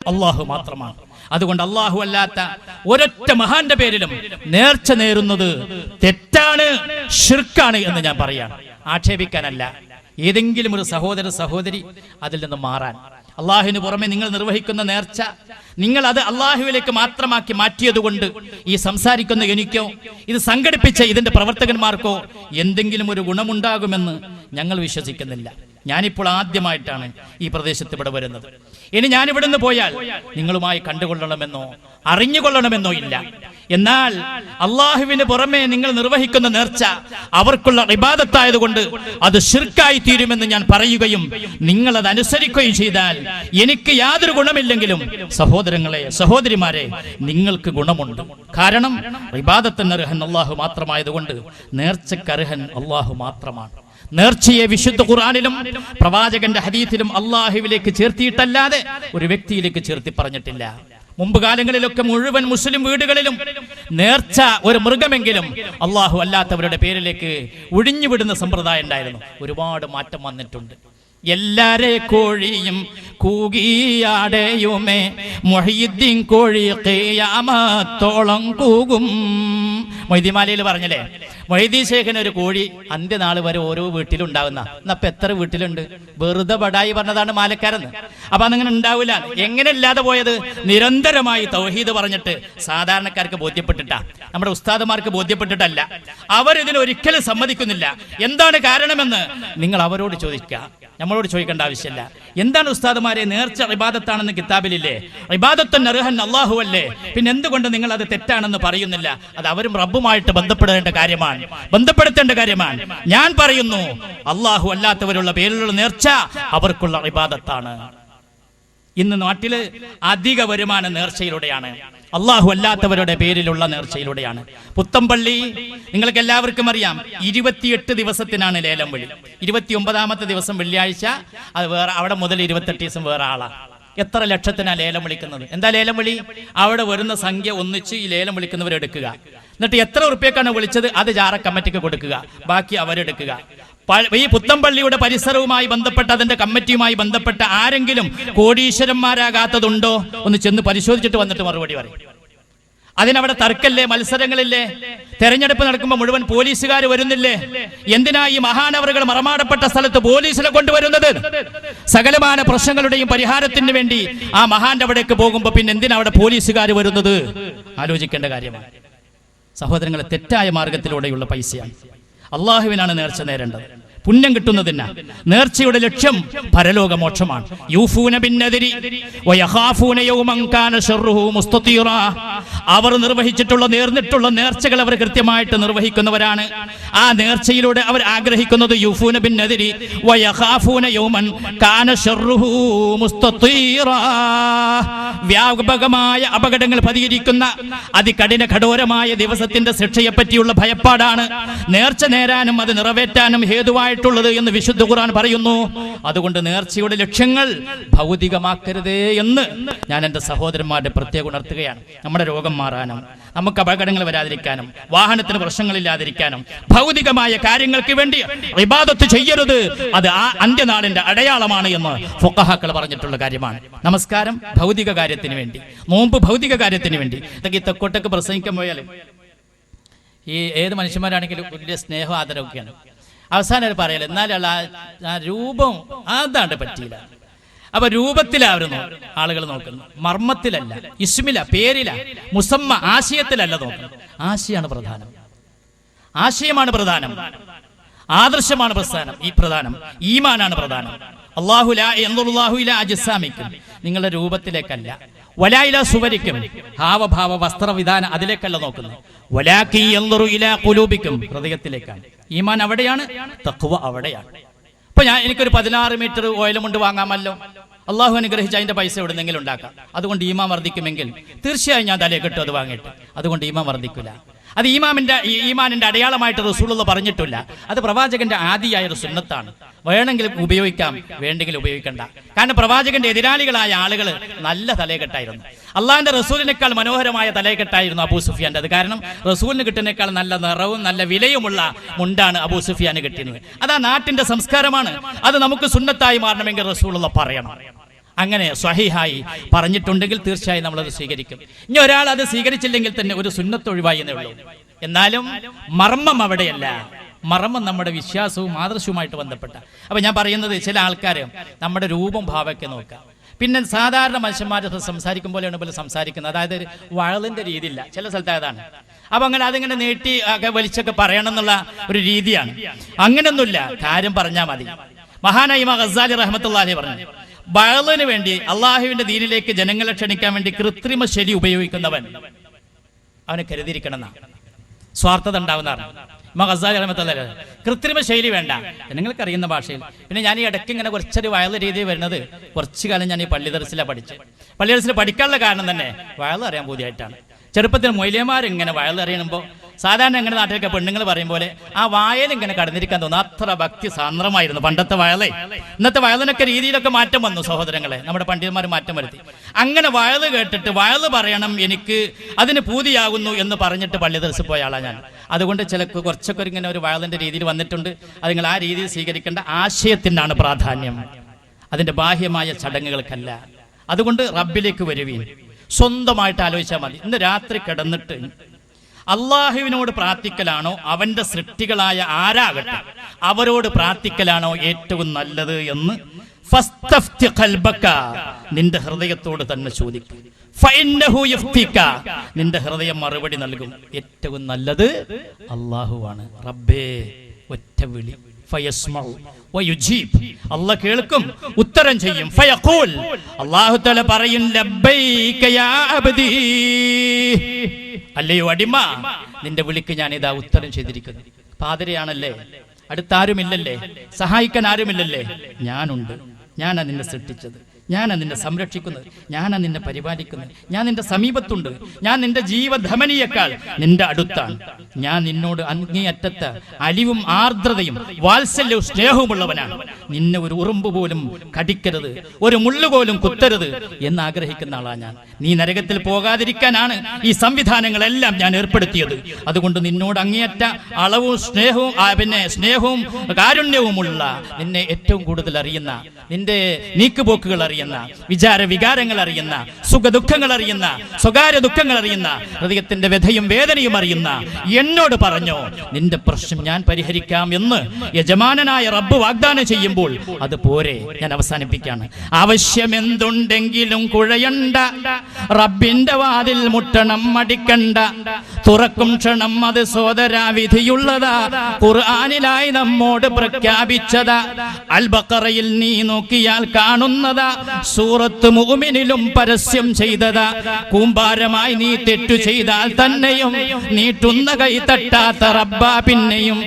അള്ളാഹു മാത്രമാണ്. അതുകൊണ്ട് അള്ളാഹു അല്ലാത്ത ഒരൊറ്റ മഹാന്റെ പേരിലും നേർച്ച നേരുന്നത് തെറ്റാണ്, ശിർക്കാണ് എന്ന് ഞാൻ പറയാണ്. ആക്ഷേപിക്കാനല്ല, ഏതെങ്കിലും ഒരു സഹോദര സഹോദരി അതിൽ നിന്ന് മാറാൻ. അള്ളാഹുവിന് പുറമെ നിങ്ങൾ നിർവഹിക്കുന്ന നേർച്ച നിങ്ങൾ അത് അള്ളാഹുവിലേക്ക് മാത്രമാക്കി മാറ്റിയതുകൊണ്ട് ഈ സംസാരിക്കുന്ന എനിക്കോ ഇത് സംഘടിപ്പിച്ച ഇതിന്റെ പ്രവർത്തകന്മാർക്കോ എന്തെങ്കിലും ഒരു ഗുണമുണ്ടാകുമെന്ന് ഞങ്ങൾ വിശ്വസിക്കുന്നില്ല. ഞാനിപ്പോൾ ആദ്യമായിട്ടാണ് ഈ പ്രദേശത്ത് ഇവിടെ വരുന്നത്. ഇനി ഞാനിവിടെ നിന്ന് പോയാൽ നിങ്ങളുമായി കണ്ടുകൊള്ളണമെന്നോ അറിഞ്ഞുകൊള്ളണമെന്നോ ഇല്ല. എന്നാൽ അള്ളാഹുവിന് പുറമെ നിങ്ങൾ നിർവഹിക്കുന്ന നേർച്ച അവർക്കുള്ള ഇബാദത്തായതുകൊണ്ട് അത് ശിർക്കായി തീരുമെന്ന് ഞാൻ പറയുകയും നിങ്ങൾ അത് അനുസരിക്കുകയും ചെയ്താൽ എനിക്ക് യാതൊരു ഗുണമില്ലെങ്കിലും സഹോദരങ്ങളെ, സഹോദരിമാരെ, നിങ്ങൾക്ക് ഗുണമുണ്ട്. കാരണം ഇബാദത്തിന് അർഹൻ അള്ളാഹു മാത്രമായതുകൊണ്ട് നേർച്ചക്കർഹൻ അള്ളാഹു മാത്രമാണ്. നേർച്ചയെ വിശുദ്ധ ഖുർആനിലും പ്രവാചകന്റെ ഹദീസിലും അള്ളാഹുവിലേക്ക് ചേർത്തിയിട്ടല്ലാതെ ഒരു വ്യക്തിയിലേക്ക് ചേർത്തി പറഞ്ഞിട്ടില്ല. മുമ്പ് കാലങ്ങളിലൊക്കെ മുഴുവൻ മുസ്ലിം വീടുകളിലും നേർച്ച ഒരു മൃഗമെങ്കിലും അള്ളാഹു അല്ലാത്തവരുടെ പേരിലേക്ക് ഒഴിഞ്ഞുവിടുന്ന സമ്പ്രദായം ഉണ്ടായിരുന്നു. ഒരുപാട് മാറ്റം വന്നിട്ടുണ്ട്. എല്ലാരെ കോഴിയും കൂകിയാടയുമേ മൊഹീദ്ദീൻ കോഴി ഖിയാമത്തോളം കൂകും. മൊയ്തീമാലയിൽ പറഞ്ഞല്ലേ, മൊയ്തീൻ ശേഖന് ഒരു കോഴി അന്ത്യനാൾ വരെ ഓരോ വീട്ടിലുണ്ടാകുന്ന. എന്നപ്പോ എത്ര വീട്ടിലുണ്ട്? വെറുതെ ബടായി പറഞ്ഞതാണ് മാലക്കാരെന്ന്. അപ്പൊ അതങ്ങനെ ഉണ്ടാവില്ല. എങ്ങനെ ഇല്ലാതെ പോയത്? നിരന്തരമായി തൗഹീദ് പറഞ്ഞിട്ട് സാധാരണക്കാർക്ക് ബോധ്യപ്പെട്ടിട്ടാ, നമ്മുടെ ഉസ്താദുമാർക്ക് ബോധ്യപ്പെട്ടിട്ടല്ല. അവരിതിന് ഒരിക്കലും സമ്മതിക്കുന്നില്ല. എന്താണ് കാരണമെന്ന് നിങ്ങൾ അവരോട് ചോദിക്കുക, നമ്മളോട് ചോദിക്കേണ്ട ആവശ്യമില്ല. എന്താണ് ഉസ്താദുമാരെ, നേർച്ച ഇബാദത്താണെന്ന് കിതാബിലില്ലേ? ഇബാദത്തുൻ അർഹൻ അല്ലാഹു അല്ലേ? പിന്നെ എന്തുകൊണ്ട് നിങ്ങൾ അത് തെറ്റാണെന്ന് പറയുന്നില്ല? അത് അവരും റബ്ബുമായിട്ട് ബന്ധപ്പെടേണ്ട കാര്യമാണ്. ഞാൻ പറയുന്നു, അല്ലാഹു അല്ലാത്തവരുള്ള പേരിലുള്ള നേർച്ച അവർക്കുള്ള ഇബാദത്താണ്. ഇന്ന് നാട്ടില് അധിക വരുമാനം നേർച്ചയിലൂടെയാണ്, അള്ളാഹു അല്ലാത്തവരുടെ പേരിലുള്ള നേർച്ചയിലൂടെയാണ്. പുത്തമ്പള്ളി നിങ്ങൾക്ക് എല്ലാവർക്കും അറിയാം, 28 ദിവസത്തിനാണ് ലേലം വിളി. 29ാമത്തെ ദിവസം വെള്ളിയാഴ്ച അത് വേറെ, അവിടെ മുതൽ 28 ദിവസം വേറെ ആളാ. എത്ര ലക്ഷത്തിനാ ലേലം വിളിക്കുന്നത്? എന്താ ലേലം വിളി? അവിടെ വരുന്ന സംഖ്യ ഒന്നിച്ച് ഈ ലേലം വിളിക്കുന്നവരെടുക്കുക. എന്നിട്ട് എത്ര ഉറുപ്പ്യക്കാണ് വിളിച്ചത് അത് ജാറ കമ്മിറ്റിക്ക് കൊടുക്കുക, ബാക്കി അവരെടുക്കുക. ഈ പുത്തമ്പള്ളിയുടെ പരിസരവുമായി ബന്ധപ്പെട്ട അതിന്റെ കമ്മിറ്റിയുമായി ബന്ധപ്പെട്ട ആരെങ്കിലും കോടീശ്വരന്മാരാകാത്തതുണ്ടോ? ഒന്ന് ചെന്ന് പരിശോധിച്ചിട്ട് വന്നിട്ട് മറുപടി പറയും. അതിനവിടെ തർക്കല്ലേ, മത്സരങ്ങളില്ലേ? തെരഞ്ഞെടുപ്പ് നടക്കുമ്പോൾ മുഴുവൻ പോലീസുകാർ വരുന്നില്ലേ? എന്തിനാ ഈ മഹാനവറുകൾ മറമാടപ്പെട്ട സ്ഥലത്ത് പോലീസിനെ കൊണ്ടുവരുന്നത്? സകലമാന പ്രശ്നങ്ങളുടെയും പരിഹാരത്തിന് വേണ്ടി ആ മഹാന്റെ അവിടേക്ക് പോകുമ്പോ പിന്നെ എന്തിനാ അവിടെ പോലീസുകാർ വരുന്നത്? ആലോചിക്കേണ്ട കാര്യമാണ് സഹോദരങ്ങളെ. തെറ്റായ മാർഗത്തിലൂടെയുള്ള പൈസയാണ്. അള്ളാഹുവിനാണ് നേർച്ച നേരേണ്ടത്, പുണ്യം കിട്ടുന്നതിന്. നേർച്ചയുടെ ലക്ഷ്യം പരലോകമോക്ഷമാണ്. യൂഫൂന ബിന്നദിരി വയഖാഫൂന യൗമൻ കാന ശർറുഹു മുസ്തതീറാ. അവർ നിർവഹിച്ചിട്ടുള്ള നേർന്നിട്ടുള്ള നേർച്ചകൾ അവർ കൃത്യമായിട്ട് നിർവഹിക്കുന്നവരാണ്. ആ നേർച്ചയിലൂടെ അവർ ആഗ്രഹിക്കുന്നത് യൂഫൂന ബിന്നദിരി വയഖാഫൂന യൗമൻ കാന ശർറുഹു മുസ്തതീറാ. വ്യാപകമായ അപകടങ്ങൾ പതിയിരിക്കുന്ന അതികഠിന കഠോരമായ ദിവസത്തിന്റെ ശിക്ഷയെ പറ്റിയുള്ള ഭയപ്പാടാണ് നേർച്ച നേരാനും അത് നിറവേറ്റാനും ഹേതുവായിട്ടുള്ളത് എന്ന് വിശുദ്ധ ഖുർആൻ പറയുന്നു. അതുകൊണ്ട് നേർച്ചയുടെ ലക്ഷ്യങ്ങൾ ഭൗതികമാക്കരുതേ എന്ന് ഞാൻ എൻ്റെ സഹോദരന്മാരുടെ പ്രത്യേകം ഉണർത്തുകയാണ്. നമ്മുടെ രോഗം മാറാനും നമുക്ക് അപകടങ്ങൾ വരാതിരിക്കാനും വാഹനത്തിന് പ്രശ്നങ്ങളില്ലാതിരിക്കാനും ഭൗതികമായ കാര്യങ്ങൾക്ക് വേണ്ടി ഇബാദത്ത് ചെയ്യരുത്. അത് ആ അന്ത്യനാളിന്റെ അടയാളമാണ് എന്ന് ഫുഖഹാക്കൾ പറഞ്ഞിട്ടുള്ള കാര്യമാണ്. നമസ്കാരം ഭൗതിക കാര്യത്തിന് വേണ്ടി, നോമ്പ് ഭൗതിക കാര്യത്തിന് വേണ്ടി. ഇതൊക്കെ തെക്കോട്ടൊക്കെ പ്രസംഗിക്കാൻ പോയാലും ഈ ഏത് മനുഷ്യന്മാരാണെങ്കിലും വലിയ സ്നേഹം ആദരവൊക്കെയാണ്. അവസാനം പറയല, എന്നാലും ആ രൂപം അതാണ്ട് പറ്റിയില്ല. അപ്പൊ രൂപത്തിലായിരുന്നു ആളുകൾ നോക്കുന്നത്, മർമ്മത്തിലല്ല, ഇസ്മില, പേരില, മുസമ്മ, ആശയത്തിലല്ല നോക്കുന്നത്. ആശയാണ് പ്രധാനം, ആശയമാണ് പ്രധാനം, ആദർശമാണ് പ്രധാനം, ഈമാനാണ് പ്രധാനം. അല്ലാഹു ലാ യൻദുറു ഇലാ അജ്സാമിക്കും, നിങ്ങളുടെ രൂപത്തിലേക്കല്ല. വലാ ഇലാ സുവരിക്കും, ഹാവഭാവ വസ്ത്രവിധാന അതിലേക്കല്ല നോക്കുന്നത്. വലാകി യൻദുറു ഇലാ ഖുലൂബിക്കും, ഹൃദയത്തിലേക്കാണ്. ഈമാൻ അവിടെയാണ്, തഖ്വ അവിടെയാണ്. ഇപ്പൊ എനിക്കൊരു 16 മീറ്റർ ഓയിലുമുണ്ട് വാങ്ങാമല്ലോ, അള്ളാഹു അനുഗ്രഹിച്ച് അതിന്റെ പൈസ എവിടെന്നെങ്കിലും ഉണ്ടാക്കാം. അതുകൊണ്ട് ഈമാൻ വർദ്ധിക്കുമെങ്കിൽ തീർച്ചയായും ഞാൻ തലയെ കിട്ടും അത് വാങ്ങിയിട്ട്. അതുകൊണ്ട് ഈമാൻ വർദ്ധിക്കില്ല. അത് ഈമാനിന്റെ അടയാളമായിട്ട് റസൂലുള്ളാഹി പറഞ്ഞിട്ടില്ല. അത് പ്രവാചകന്റെ ആദിയായ ഒരു സുന്നത്താണ്. വേണമെങ്കിലും ഉപയോഗിക്കാം, വേണ്ടെങ്കിലും ഉപയോഗിക്കണ്ട. കാരണം പ്രവാചകന്റെ എതിരാളികളായ ആളുകൾ നല്ല തലയെക്കെട്ടായിരുന്നു. അള്ളാഹിന്റെ റസൂലിനേക്കാൾ മനോഹരമായ തലയെക്കെട്ടായിരുന്നു അബൂ സുഫിയാന്റെ. അത് കാരണം റസൂലിന് കിട്ടുന്നേക്കാൾ നല്ല നിറവും നല്ല വിലയുമുള്ള മുണ്ടാണ് അബൂ സുഫിയാന് കിട്ടിയത്. അത് ആ നാട്ടിന്റെ സംസ്കാരമാണ്. അത് നമുക്ക് സുന്നത്തായി മാറണമെങ്കിൽ റസൂലുള്ളാഹി പറയണം. അങ്ങനെ സ്വഹീഹായി പറഞ്ഞിട്ടുണ്ടെങ്കിൽ തീർച്ചയായും നമ്മളത് സ്വീകരിക്കും. ഇനി ഒരാൾ അത് സ്വീകരിച്ചില്ലെങ്കിൽ തന്നെ ഒരു സുന്നത്ത് ഒഴിവായി എന്നേ ഉള്ളൂ. എന്നാലും മർമ്മം അവിടെയല്ല. മർമ്മം നമ്മുടെ വിശ്വാസവും ആദർശവുമായിട്ട് ബന്ധപ്പെട്ട. അപ്പൊ ഞാൻ പറയുന്നത്, ചില ആൾക്കാർ നമ്മുടെ രൂപം ഭാവമൊക്കെ നോക്കാം, പിന്നെ സാധാരണ മനുഷ്യന്മാർ സംസാരിക്കുമ്പോഴാണ് പോലെ സംസാരിക്കുന്നത്. അതായത് വഴലിന്റെ രീതിയില്ല, ചില സ്ഥലത്ത് അതാണ്. അപ്പൊ അങ്ങനെ അതിങ്ങനെ നീട്ടി ഒക്കെ വലിച്ചൊക്കെ പറയണം എന്നുള്ള ഒരു രീതിയാണ്. അങ്ങനെയൊന്നുമില്ല, കാര്യം പറഞ്ഞാൽ മതി. മഹാനായ ഇമാം ഗസാലി റഹ്മത്തുള്ളാഹി പറഞ്ഞു, വഴലിന് വേണ്ടി അള്ളാഹുവിന്റെ ദീനിലേക്ക് ജനങ്ങളെ ക്ഷണിക്കാൻ വേണ്ടി കൃത്രിമ ശൈലി ഉപയോഗിക്കുന്നവൻ അവനെ കരുതിയിരിക്കണം എന്നാണ്. സ്വാർത്ഥത ഉണ്ടാവുന്നതാണ്. ഇമാം ഗസാലി റഹ്മത്തുള്ളാഹി കൃത്രിമ ശൈലി വേണ്ട, ജനങ്ങൾക്ക് അറിയുന്ന ഭാഷയിൽ. പിന്നെ ഞാൻ ഈ ഇടയ്ക്ക് ഇങ്ങനെ കുറച്ചൊരു വയൽ രീതി വരുന്നത് കുറച്ചു കാലം ഞാൻ ഈ പള്ളി ദർസിലാണ് പഠിച്ചത്. പള്ളി ദർസിൽ പഠിക്കാനുള്ള കാരണം തന്നെ വയൽ അറിയാൻ പൂതിയായിട്ടാണ്. ചെറുപ്പത്തിൽ മൊയ്ലിയമാർ ഇങ്ങനെ വയൽ അറിയുമ്പോൾ സാധാരണ എങ്ങനെ നാട്ടിലൊക്കെ പെണ്ണുങ്ങൾ പറയും പോലെ ആ വയൽ ഇങ്ങനെ കടന്നിരിക്കാൻ തോന്നുന്നു. അത്ര ഭക്തി സാന്ദ്രമായിരുന്നു പണ്ടത്തെ വയലേ. ഇന്നത്തെ വയലിനൊക്കെ രീതിയിലൊക്കെ മാറ്റം വന്നു സഹോദരങ്ങളെ, നമ്മുടെ പണ്ഡിതന്മാർ മാറ്റം വരുത്തി. അങ്ങനെ വയൽ കേട്ടിട്ട് വയൽ പറയണം, എനിക്ക് അതിന് പൂതിയാകുന്നു എന്ന് പറഞ്ഞിട്ട് പള്ളി ദർസിൽ പോയ ആളാണ് ഞാൻ. അതുകൊണ്ട് ചിലക്ക് കുറച്ചൊക്കെ ഇങ്ങനെ ഒരു വയലിന്റെ രീതിയിൽ വന്നിട്ടുണ്ട്. അത് നിങ്ങൾ ആ രീതിയിൽ സ്വീകരിക്കേണ്ട. ആശയത്തിനാണ് പ്രാധാന്യം, അതിന്റെ ബാഹ്യമായ ചടങ്ങുകൾക്കല്ല. അതുകൊണ്ട് റബ്ബിലേക്ക് വരുവീൻ, സ്വന്തമായിട്ട് ആലോചിച്ചാൽ മതി. ഇന്ന് രാത്രി കിടന്നിട്ട് അള്ളാഹുവിനോട് പ്രാർത്ഥിക്കലാണോ അവന്റെ സൃഷ്ടികളായ ആരാകട്ടെ അവരോട് പ്രാർത്ഥിക്കലാണോ ഏറ്റവും നല്ലത് എന്ന് ഫസ്തഫ്തി ഖൽബക, നിന്റെ ഹൃദയത്തോട് തന്നെ ചോദിക്കും. ഫഇന്നഹു യഫ്തിക, നിന്റെ ഹൃദയം മറുപടി നൽകും. ഏറ്റവും നല്ലത് അള്ളാഹുവാണ്. റബ്ബേ ഒറ്റ വിളി. ഫയസ്മഉ വയുജീബ്, അല്ലാഹ് കേൾക്കും, ഉത്തരം ചെയ്യും. ഫയഖൂൽ, അല്ലാഹു തആല പറയും, ലബ്ബൈക യാ അബ്ദി, അല്ലയോ അടിമ, നിന്റെ വിളിക്ക് ഞാൻ ഇതാ ഉത്തരം ചെയ്തിരിക്കുന്നു. പാതിരയാണല്ലേ, അടുത്താരുമില്ലല്ലേ, സഹായിക്കാൻ ആരുമില്ലല്ലേ, ഞാനുണ്ട്. ഞാനാ നിന്നെ സൃഷ്ടിച്ചത്, ഞാനാ നിന്നെ സംരക്ഷിക്കുന്നത്, ഞാനാ നിന്നെ പരിപാലിക്കുന്നത്, ഞാൻ നിന്റെ സമീപത്തുണ്ട്, ഞാൻ നിന്റെ ജീവധമനിയേക്കാൾ നിന്റെ അടുത്താണ്. ഞാൻ നിന്നോട് അങ്ങേയറ്റത്ത് അലിവും ആർദ്രതയും വാത്സല്യവും സ്നേഹവുമുള്ളവനാണ്. നിന്നെ ഒരു ഉറുമ്പ് പോലും കടിക്കരുത്, ഒരു മുള്ളുപോലും കുത്തരുത് എന്ന് ആഗ്രഹിക്കുന്ന ആളാണ് ഞാൻ. നീ നരകത്തിൽ പോകാതിരിക്കാനാണ് ഈ സംവിധാനങ്ങളെല്ലാം ഞാൻ ഏർപ്പെടുത്തിയത്. അതുകൊണ്ട് നിന്നോട് അങ്ങേയറ്റ അളവും സ്നേഹവും സ്നേഹവും കാരുണ്യവുമുള്ള, നിന്നെ ഏറ്റവും കൂടുതൽ അറിയുന്ന, നിന്റെ നീക്കുപോക്കുകൾ അറിയുന്ന, വിചാര വികാരങ്ങൾ അറിയുന്ന, സുഖദുഃഖങ്ങൾ അറിയുന്ന, സ്വകാര്യ ദുഃഖങ്ങൾ അറിയുന്ന, ഹൃദയത്തിന്റെ വ്യഥയും വേദനയും അറിയുന്ന എന്നോട് പറഞ്ഞോ, നിന്റെ പ്രശ്നം ഞാൻ പരിഹരിക്കാം എന്ന് യജമാനനായ റബ്ബ് വാഗ്ദാനം ചെയ്യുമ്പോൾ അത് പോരെ. ഞാൻ അവസാനിപ്പിക്കാണ്. ആവശ്യമെന്തുണ്ടെങ്കിലും കുഴയണ്ട, റബ്ബിന്റെ വാതിൽ മുട്ടണം മടിക്കണ്ട, തുറക്കും ക്ഷണം അത് സോദരാ വിധിയുള്ളതാ, ഖുർആനിലായി നമ്മോട് പ്രഖ്യാപിച്ചതാ, അൽ ബഖറയിൽ നീ നോക്കിയാൽ കാണുന്നതാ, സൂറത്ത് മുഅ്മിനിലും പരസ്യം ചെയ്തതാ, കൂമ്പാരമായി നീ തെറ്റു ചെയ്താൽ തന്നെയും നീട്ടുന്ന കൈ തട്ടാത്ത റബ്ബാ പിന്നെയും,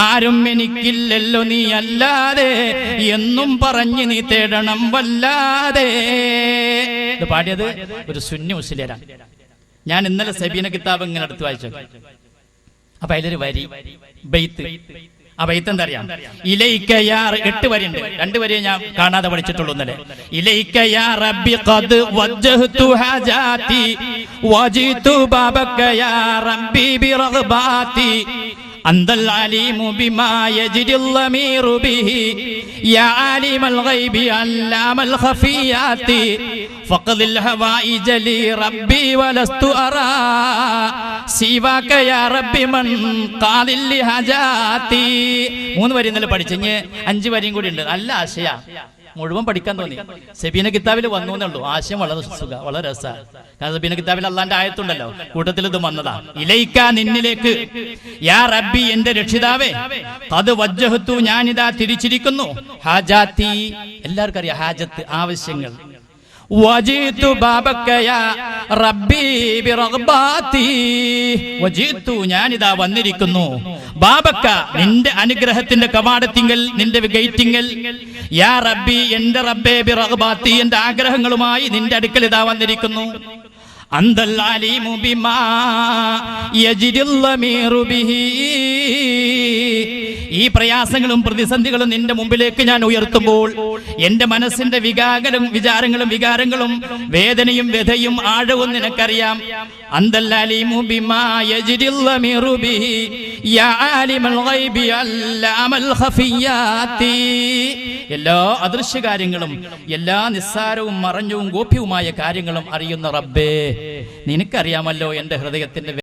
ആരും എനിക്കില്ലല്ലോ നീ അല്ലാതെ എന്നും പറഞ്ഞ് നീ തേടണം വല്ലാതെ. ഇത് പാടിയത് ഒരു സുന്നി മുസ്ലിയാരാണ്. ഞാൻ ഇന്നലെ സബീന കിതാബ് ഇങ്ങനെ എടുത്ത് വായിച്ചു. അപ്പൊ അതിലൊരു വരി ബൈത്ത്, ആ ബൈത്ത് എന്താ അറിയാം? ഇലൈക യാ, 8 വരിയുണ്ട്, 2 വരിയെ ഞാൻ കാണാതെ പഠിച്ചിട്ടുള്ളൂ ഇന്നലെ. ഇലൈക യാ റബ്ബി ഖദ് വജ്ജഹ്തു ഹജാതി വജിതു ബാബക യാ റബ്ബി ബിറഗ്ബാതി, അന്തൽ അലീമു ബിമാ യജ്രിൽ ലമീറു ബിഹി യാ ആലിമൽ ഗൈബി അല്ലാമൽ ഖഫിയാതി, ഫഖദിൽ ഹവായിജ ലി റബ്ബി വലസ്തു അറാ സിവാക യാ റബ്ബി മൻ ഖാദിൽ ലി ഹജാതി. 3 വരി ഇന്നലെ പഠിച്ചു. ഇനി 5 വരിയും കൂടി ഉണ്ട്. നല്ല ആശയ, മുഴുവൻ പഠിക്കാൻ തോന്നി. സബീന കിതാബിൽ വന്നു എന്നുള്ളൂ. ആശയം വളരെ സുഖ, വളരെ രസമാണ്. കാരണം സബീന കിതാബിൽ അള്ളാന്റെ ആയത്തുണ്ടല്ലോ, കൂട്ടത്തിൽ ഇത് വന്നതാ. ഇലൈക, നിന്നിലേക്ക്, യാ റബ്ബി, എന്റെ രക്ഷിതാവേ, ഖദ് വജ്ജഹ്തു, ഞാനിതാ തിരിച്ചിരിക്കുന്നു, ഹാജാത്തി, എല്ലാവർക്കും അറിയാം ഹാജത്ത്, ആവശ്യങ്ങൾ, വജിതു ബാബക യാ റബ്ബി ബിറഗ്ബാതി, വജിതു, ഞാനിതാ വന്നിരിക്കുന്നു, ബാബക്ക, നിന്റെ അനുഗ്രഹത്തിന്റെ കവാടത്തിങ്കൽ, നിന്റെ ഗേറ്റിങ്കൽ, യാ റബ്ബി, എന്റെ റബ്ബേ, ബിറഗ്ബാതി, എന്റെ ആഗ്രഹങ്ങളുമായി നിന്റെ അടുക്കൽ ഇതാ വന്നിരിക്കുന്നു, അന്തൽ അലീമു ബിമാ യജ്രിൽ ലമീറു ബിഹി, ഈ പ്രയാസങ്ങളും പ്രതിസന്ധികളും നിന്റെ മുമ്പിലേക്ക് ഞാൻ ഉയർത്തുമ്പോൾ എന്റെ മനസ്സിന്റെ വിചാരങ്ങളും വികാരങ്ങളും വേദനയും വ്യഥയും ആഴവും നിനക്കറിയാം. അന്തൽ അലീമു ബിമാ യജ്രിൽ ലമീറു ബിഹി യാ ആലിമൽ ഗൈബി അല്ലാമൽ ഖഫിയാതി, എല്ലാ അദൃശ്യ കാര്യങ്ങളും എല്ലാ നിസ്സാരവും മറഞ്ഞവും ഗോപ്യവുമായ കാര്യങ്ങളും അറിയുന്ന റബ്ബേ, നിനക്കറിയാമല്ലോ എൻ്റെ ഹൃദയത്തിന്റെ